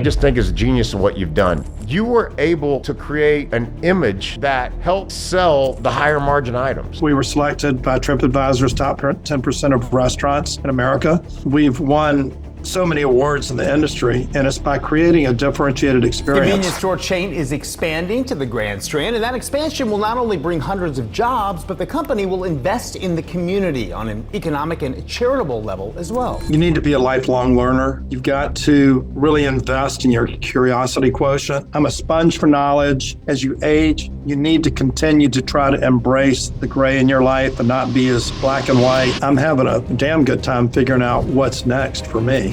I just think it's genius of what you've done. You were able to create an image that helped sell the higher margin items. We were selected by TripAdvisor's top 10% of restaurants in America. We've won so many awards in the industry, and it's by creating a differentiated experience. The convenience store chain is expanding to the Grand Strand, and that expansion will not only bring hundreds of jobs, but the company will invest in the community on an economic and charitable level as well. You need to be a lifelong learner. You've got to really invest in your curiosity quotient. I'm a sponge for knowledge. As you age, you need to continue to try to embrace the gray in your life and not be as black and white. I'm having a damn good time figuring out what's next for me.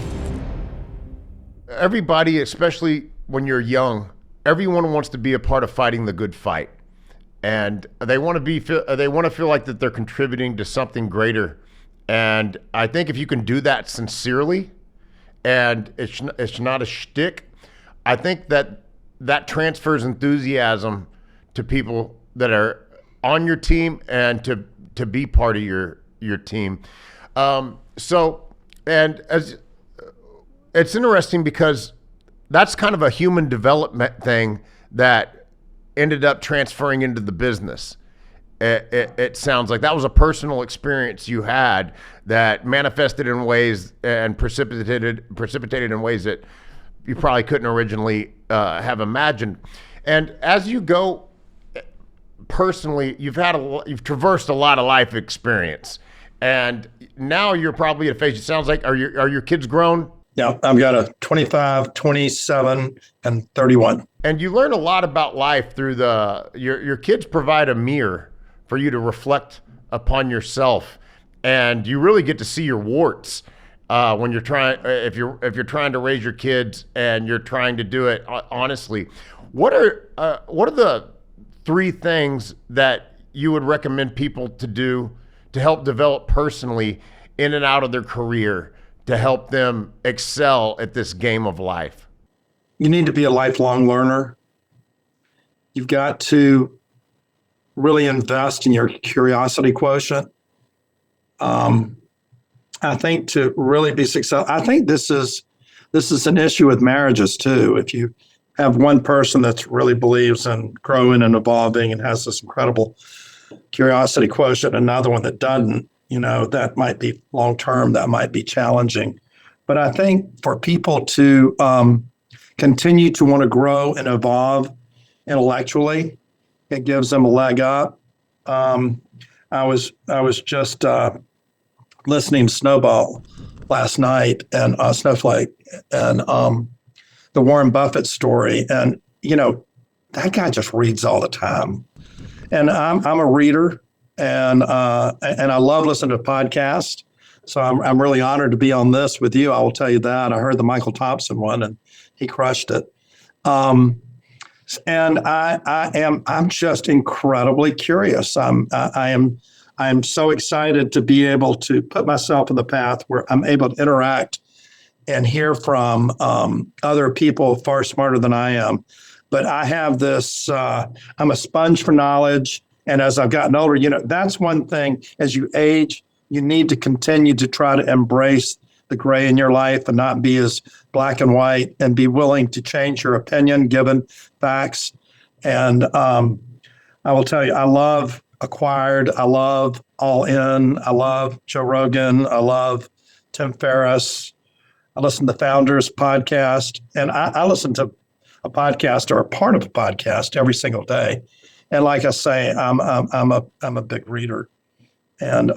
Everybody, especially when you're young, everyone wants to be a part of fighting the good fight, and they want to feel like that they're contributing to something greater. And I think if you can do that sincerely, and it's not a shtick, I think that transfers enthusiasm to people that are on your team and to be part of your team. It's interesting because that's kind of a human development thing that ended up transferring into the business. It sounds like that was a personal experience you had that manifested in ways and precipitated in ways that you probably couldn't originally have imagined. And as you go personally, you've traversed a lot of life experience, and now you're probably at a phase. It sounds like are your kids grown? Yeah, I've got a 25, 27, and 31. And you learn a lot about life through your kids provide a mirror for you to reflect upon yourself, and you really get to see your warts when you're trying. If you're trying to raise your kids and you're trying to do it honestly, what are the 3 things that you would recommend people to do to help develop personally in and out of their career, to help them excel at this game of life? You need to be a lifelong learner. You've got to really invest in your curiosity quotient. I think to really be successful, I think this is an issue with marriages too. If you have one person that really believes in growing and evolving and has this incredible curiosity quotient, another one that doesn't, that might be long-term, that might be challenging. But I think for people to continue to want to grow and evolve intellectually, it gives them a leg up. I was just listening to Snowball last night and Snowflake and the Warren Buffett story. And, that guy just reads all the time. And I'm a reader. And I love listening to podcasts. So I'm really honored to be on this with you. I will tell you that. I heard the Michael Thompson one and he crushed it. And I'm just incredibly curious. I am so excited to be able to put myself in the path where I'm able to interact and hear from other people far smarter than I am. But I have this, I'm a sponge for knowledge. And as I've gotten older, that's one thing. As you age, you need to continue to try to embrace the gray in your life and not be as black and white, and be willing to change your opinion given facts. And I will tell you, I love Acquired. I love All In. I love Joe Rogan. I love Tim Ferriss. I listen to the Founders podcast, and I listen to a podcast or a part of a podcast every single day. And like I say, I'm a big reader. And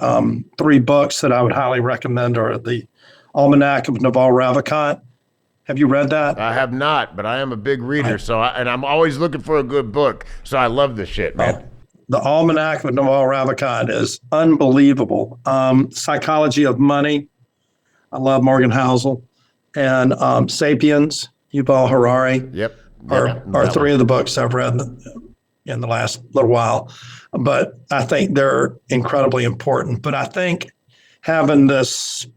3 books that I would highly recommend are the Almanac of Naval Ravikant. Have you read that? I have not, but I am a big reader. And I'm always looking for a good book. So I love this shit, man. The Almanac of Naval Ravikant is unbelievable. Psychology of Money. I love Morgan Housel. And Sapiens, Yuval Harari. Yep. Are 3 of the books I've read in the last little while. But I think they're incredibly important. But I think having this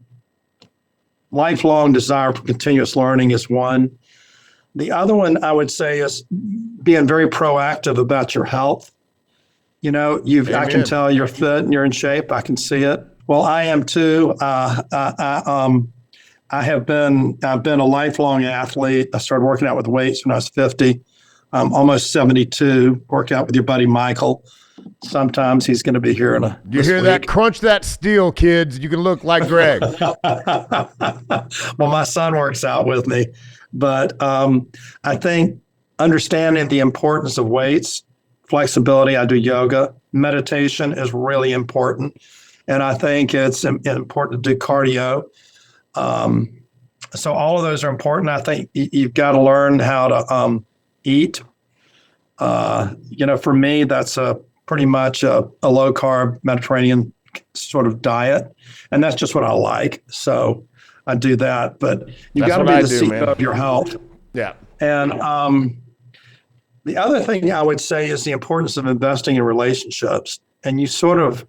lifelong desire for continuous learning is one. The other one I would say is being very proactive about your health. I can tell you're fit and you're in shape. I can see it. Well, I am too. I've been a lifelong athlete. I started working out with weights when I was 50. I'm almost 72. Work out with your buddy Michael. Sometimes he's going to be here You hear that? Crunch that steel, kids. You can look like Greg. Well, my son works out with me, but I think understanding the importance of weights, flexibility. I do yoga. Meditation is really important, and I think it's important to do cardio. So all of those are important. I think you've got to learn how to eat. For me, that's pretty much a low carb Mediterranean sort of diet, and that's just what I like. So I do that. But you got to be the CEO of your health. Yeah. And the other thing I would say is the importance of investing in relationships. And you sort of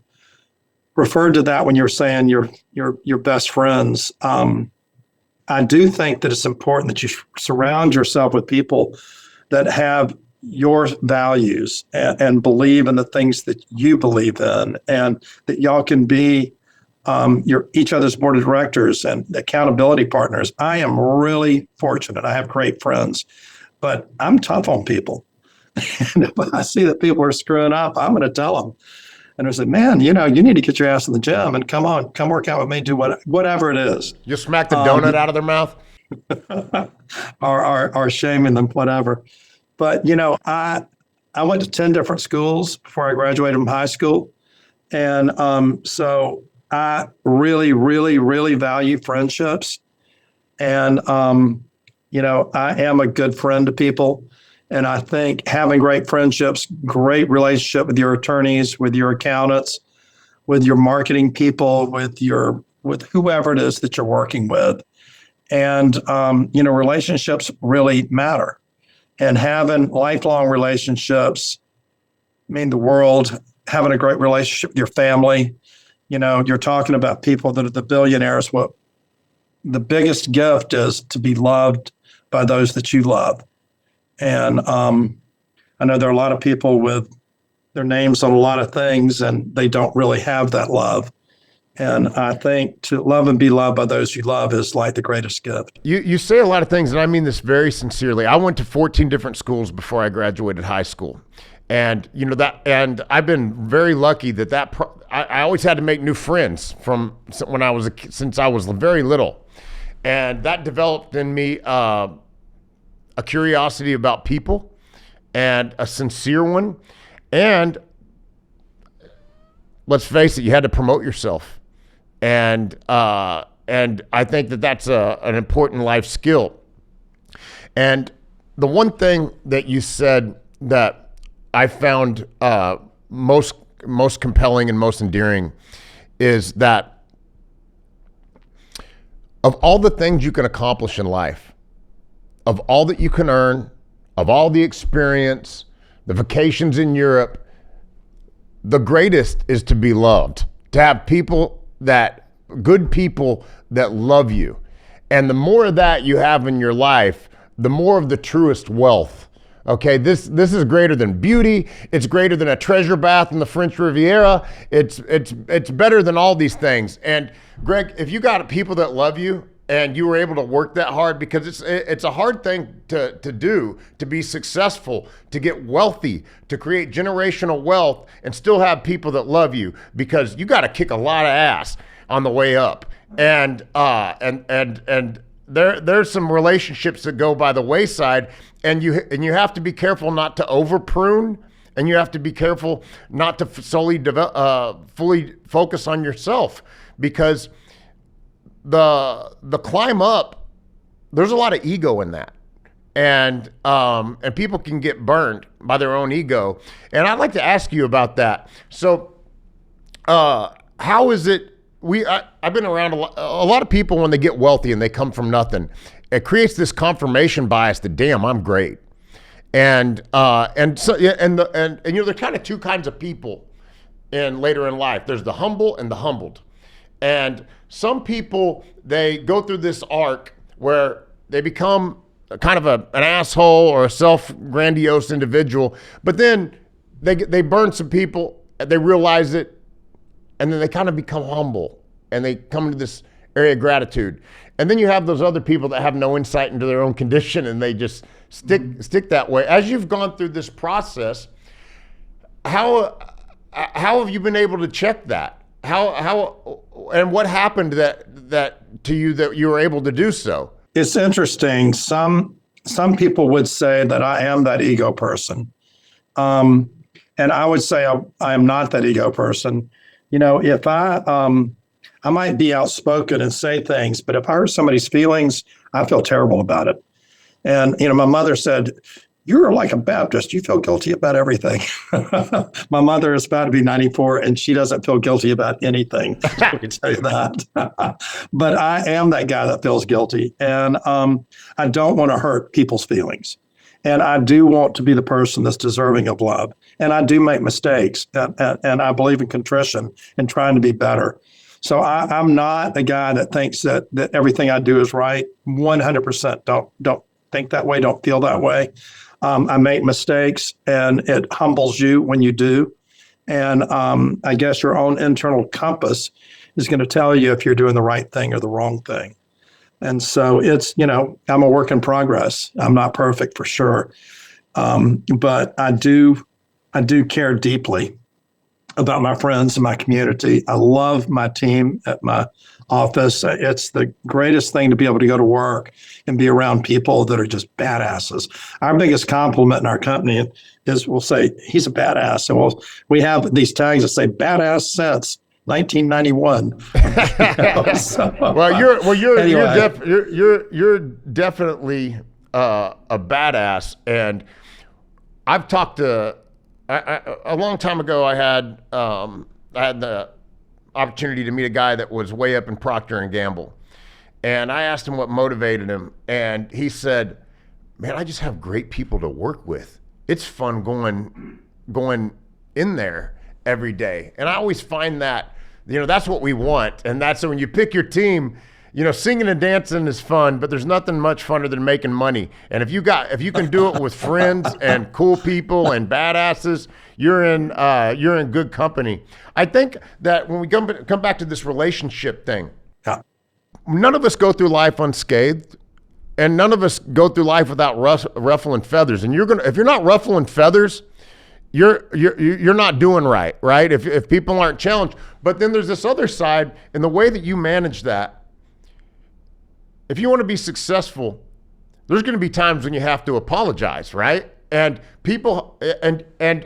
referred to that when you were saying your best friends. I do think that it's important that you surround yourself with people that have your values and believe in the things that you believe in, and that y'all can be each other's board of directors and accountability partners. I am really fortunate. I have great friends, but I'm tough on people. And if I see that people are screwing up, I'm going to tell them. And I say, man, you need to get your ass in the gym and come work out with me, do whatever it is. You smack the donut out of their mouth? or shaming them, whatever. But, I went to 10 different schools before I graduated from high school. And so I really, really, really value friendships. And, I am a good friend to people. And I think having great friendships, great relationship with your attorneys, with your accountants, with your marketing people, with whoever it is that you're working with. And, relationships really matter. And having lifelong relationships mean the world. Having a great relationship with your family. You're talking about people that are the billionaires. What the biggest gift is to be loved by those that you love. And I know there are a lot of people with their names on a lot of things, and they don't really have that love. And I think to love and be loved by those you love is like the greatest gift. You say a lot of things, and I mean this very sincerely. I went to 14 different schools before I graduated high school. And and I've been very lucky I always had to make new friends from when I was since I was very little. And that developed in me a curiosity about people, and a sincere one. And let's face it, you had to promote yourself. And I think that that's an important life skill. And the one thing that you said that I found most compelling and most endearing is that of all the things you can accomplish in life, of all that you can earn, of all the experience, the vacations in Europe, the greatest is to be loved, to have good people that love you. And the more of that you have in your life, the more of the truest wealth. Okay, this is greater than beauty. It's greater than a treasure bath in the French Riviera. It's better than all these things. And Greg, if you got people that love you, and you were able to work that hard, because it's a hard thing to do, to be successful, to get wealthy, to create generational wealth, and still have people that love you, because you got to kick a lot of ass on the way up. And there's some relationships that go by the wayside, and you have to be careful not to over prune, and you have to be careful not to solely fully focus on yourself, because the climb up, there's a lot of ego in that, and people can get burned by their own ego. And I'd like to ask you about that. So, how is it? I've been around a lot of people when they get wealthy and they come from nothing. It creates this confirmation bias that, damn, I'm great. And there's kind of two kinds of people later in life. There's the humble and the humbled. And some people, they go through this arc where they become kind of an asshole or a self-grandiose individual, but then they burn some people, they realize it, and then they kind of become humble, and they come to this area of gratitude. And then you have those other people that have no insight into their own condition and they just stick that way. As you've gone through this process, how have you been able to check that? How and what happened that to you that you were able to do so? It's interesting. Some people would say that I am that ego person. And I would say I am not that ego person. If I might be outspoken and say things, but if I hurt somebody's feelings, I feel terrible about it. And, my mother said, "You're like a Baptist. You feel guilty about everything." My mother is about to be 94 and she doesn't feel guilty about anything. I can tell you that. But I am that guy that feels guilty. And I don't want to hurt people's feelings. And I do want to be the person that's deserving of love. And I do make mistakes. And I believe in contrition and trying to be better. So I'm not a guy that thinks that everything I do is right. 100%. Don't think that way. Don't feel that way. I make mistakes and it humbles you when you do. And I guess your own internal compass is going to tell you if you're doing the right thing or the wrong thing. And so it's, I'm a work in progress. I'm not perfect for sure. But I do care deeply about my friends and my community. I love my team at my office. It's the greatest thing to be able to go to work and be around people that are just badasses. Our biggest compliment in our company is we'll say, "He's a badass." And we have these tags that say "badass since 1991." You're definitely a badass. And I've talked to a long time ago. I had the opportunity to meet a guy that was way up in Procter and Gamble, and I asked him what motivated him, and he said, "Man, I just have great people to work with. It's fun going in there every day." And I always find that, that's what we want. And that's when you pick your team, singing and dancing is fun, but there's nothing much funner than making money. And if you can do it with friends and cool people and badasses, you're in good company. I think that when we come back to this relationship thing, none of us go through life unscathed, and none of us go through life without ruffling feathers. And if you're not ruffling feathers, you're not doing right? If people aren't challenged. But then there's this other side, and the way that you manage that. If you want to be successful, there's going to be times when you have to apologize, right? And people, and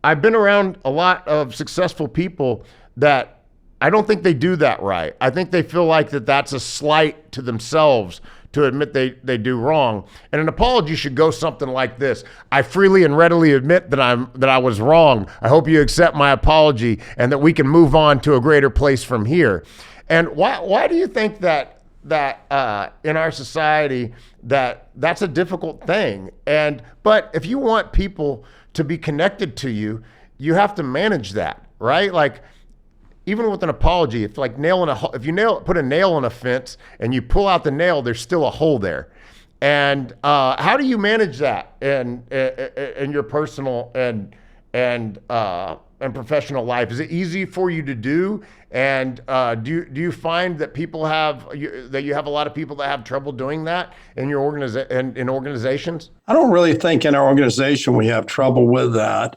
I've been around a lot of successful people that I don't think they do that right. I think they feel like that's a slight to themselves to admit they do wrong. And an apology should go something like this: "I freely and readily admit that I was wrong. I hope you accept my apology and that we can move on to a greater place from here." And why do you think that in our society that's a difficult thing? But if you want people to be connected to you, you have to manage that, right? Like, even with an apology, if put a nail in a fence and you pull out the nail, there's still a hole there. And how do you manage that in your personal and professional life? Is it easy for you to do? And do you find that you have a lot of people that have trouble doing that in your in organizations? I don't really think in our organization we have trouble with that.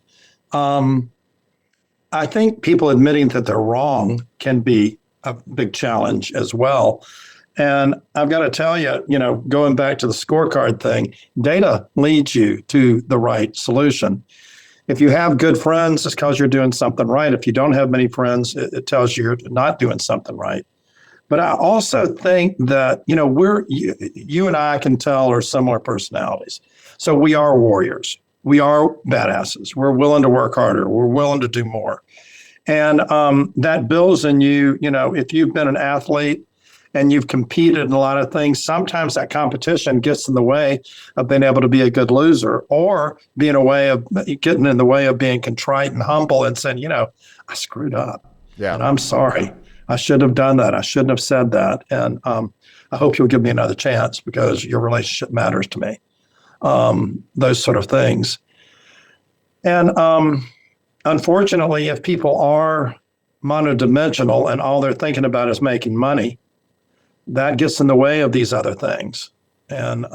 I think people admitting that they're wrong can be a big challenge as well. And I've got to tell you, going back to the scorecard thing, data leads you to the right solution. If you have good friends, it's because you're doing something right. If you don't have many friends, it tells you you're not doing something right. But I also think that, you and I can tell are similar personalities. So we are warriors. We are badasses. We're willing to work harder. We're willing to do more. And that builds in you, if you've been an athlete and you've competed in a lot of things, sometimes that competition gets in the way of being able to be a good loser, or getting in the way of being contrite and humble and saying, I screwed up. Yeah. And I'm sorry. I shouldn't have done that. I shouldn't have said that. And I hope you'll give me another chance because your relationship matters to me. Those sort of things. And unfortunately, if people are monodimensional and all they're thinking about is making money, that gets in the way of these other things. And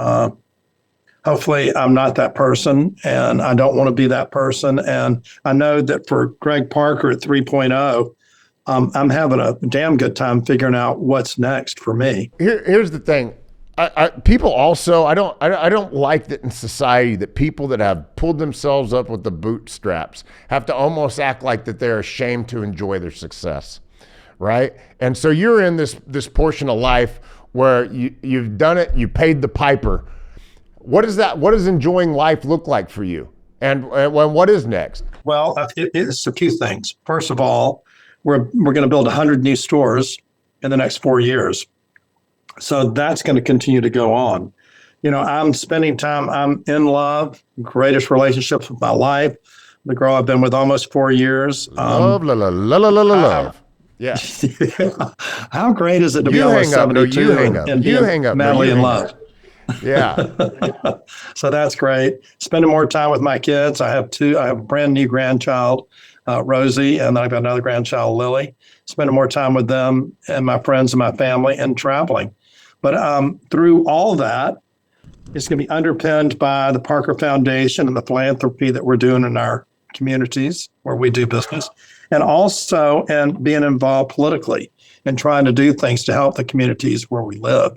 hopefully I'm not that person, and I don't want to be that person. And I know that for Greg Parker at 3.0, I'm having a damn good time figuring out what's next for me. Here's the thing. People also, I don't like that in society that people that have pulled themselves up with the bootstraps have to almost act like that they're ashamed to enjoy their success, right? And so you're in this portion of life where you've done it, you paid the piper. What does enjoying life look like for you? And what is next? Well, it's a few things. First of all, we're going to build 100 new stores in the next 4 years. So that's going to continue to go on. I'm spending time, I'm in love, greatest relationships with my life. The girl I've been with almost 4 years. Love. Yeah. How great is it to be You almost hang up. No, 72 you hang up. and You be hang up. No, madly you in hang love? up. Yeah. So that's great. Spending more time with my kids. I have a brand new grandchild, Rosie, and then I've got another grandchild, Lily. Spending more time with them and my friends and my family, and traveling. But through all that, it's going to be underpinned by the Parker Foundation and the philanthropy that we're doing in our communities where we do business, and also and being involved politically and trying to do things to help the communities where we live.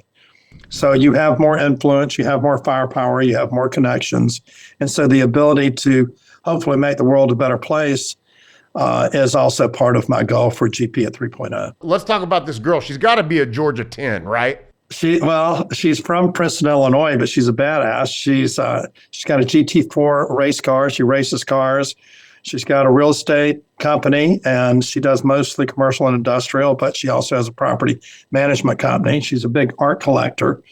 So you have more influence, you have more firepower, you have more connections. And so the ability to hopefully make the world a better place is also part of my goal for GP at 3.0. Let's talk about this girl. She's got to be a Georgia 10, right? She's from Princeton, Illinois, but she's a badass. She's got a GT4 race car. She races cars. She's got a real estate company, and she does mostly commercial and industrial, but she also has a property management company. She's a big art collector.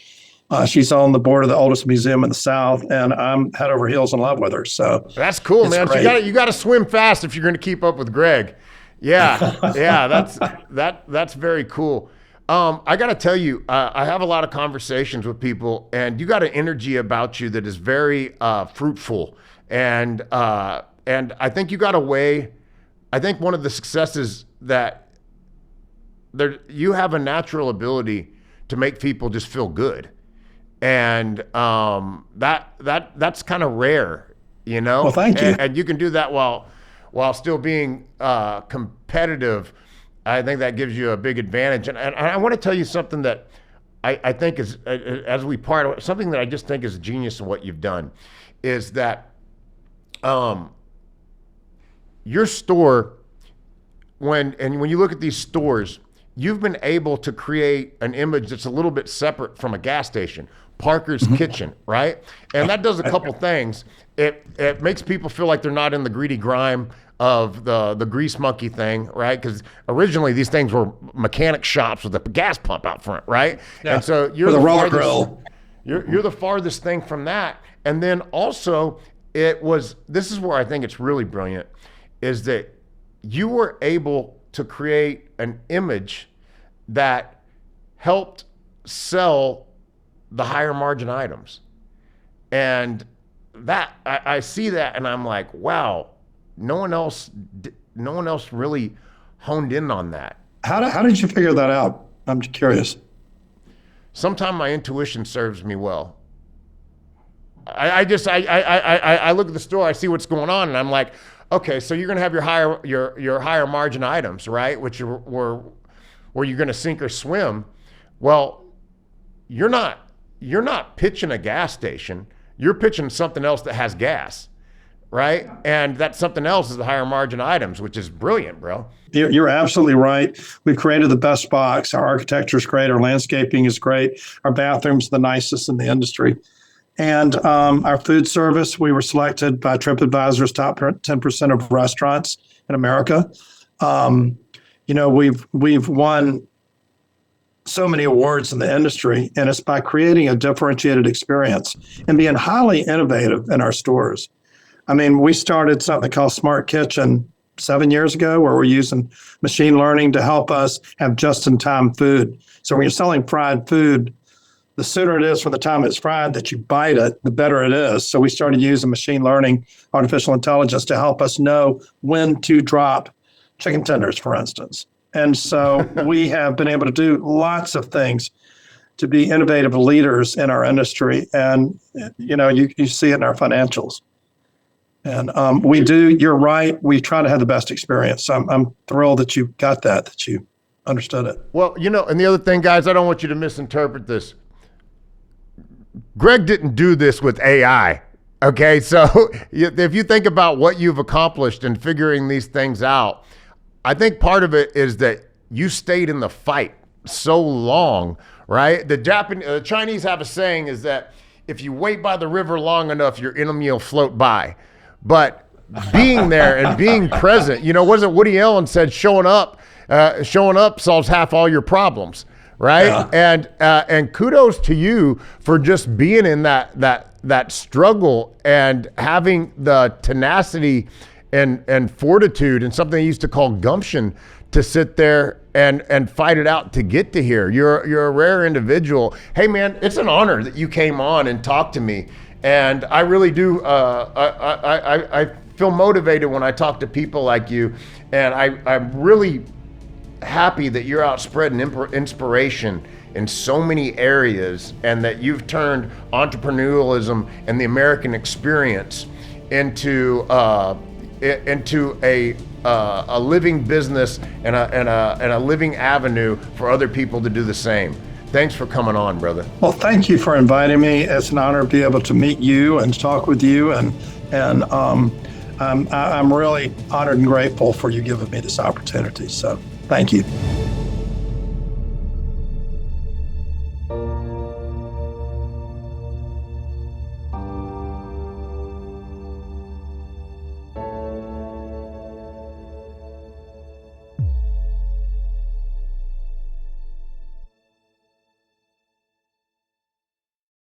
She's on the board of the oldest museum in the South, and I'm head over heels in love with her. So that's cool, man. Great. You got to swim fast if you're going to keep up with Greg. Yeah, yeah, that's very cool. I got to tell you, I have a lot of conversations with people, and you got an energy about you that is very fruitful, and I think you got a way. I think one of the successes that you have a natural ability to make people just feel good, and that's kind of rare, Well, thank you. And you can do that while still being competitive. I think that gives you a big advantage. And I want to tell you something that I think is, as we part, something that I just think is genius in what you've done is that your store, when you look at these stores, you've been able to create an image that's a little bit separate from a gas station. Parker's Kitchen, right? And that does a couple things. It makes people feel like they're not in the greedy grime of the grease monkey thing, right? Because originally these things were mechanic shops with a gas pump out front, right? Yeah. And so you're with the a roller farthest, grill. You're the farthest thing from that. And then also this is where I think it's really brilliant, is that you were able to create an image that helped sell the higher margin items. And that I see that and I'm like, wow, no one else really honed in on that. How did you figure that out? I'm curious. Sometimes my intuition serves me well. I look at the store, I see what's going on, and I'm like, okay, so you're gonna have your higher margin items, right? Which where you're gonna sink or swim. Well, you're not pitching a gas station. You're pitching something else that has gas, right? And that something else is the higher margin items, which is brilliant, bro. You're absolutely right. We've created the best box. Our architecture is great. Our landscaping is great. Our bathrooms the nicest in the industry. And our food service, we were selected by TripAdvisor's top 10% of restaurants in America. We've won so many awards in the industry, and it's by creating a differentiated experience and being highly innovative in our stores. I mean, we started something called Smart Kitchen 7 years ago, where we're using machine learning to help us have just-in-time food. So when you're selling fried food, the sooner it is from the time it's fried that you bite it, the better it is. So we started using machine learning, artificial intelligence to help us know when to drop chicken tenders, for instance. And so we have been able to do lots of things to be innovative leaders in our industry. And, you see it in our financials. And you're right. We try to have the best experience. So I'm thrilled that you got that you understood it. Well, and the other thing, guys, I don't want you to misinterpret this. Greg didn't do this with AI. Okay, so if you think about what you've accomplished in figuring these things out, I think part of it is that you stayed in the fight so long, right? The Chinese have a saying is that if you wait by the river long enough, your enemy will float by. But being there and being present, wasn't Woody Allen said showing up solves half all your problems, right? Yeah. And kudos to you for just being in that struggle and having the tenacity and fortitude and something they used to call gumption to sit there and fight it out to get to here. You're a rare individual. Hey man, it's an honor that you came on and talked to me. And I really do, I feel motivated when I talk to people like you. And I'm really happy that you're out spreading inspiration in so many areas, and that you've turned entrepreneurialism and the American experience into a living business and a living avenue for other people to do the same. Thanks for coming on, brother. Well, thank you for inviting me. It's an honor to be able to meet you and talk with you, and I'm really honored and grateful for you giving me this opportunity. So thank you.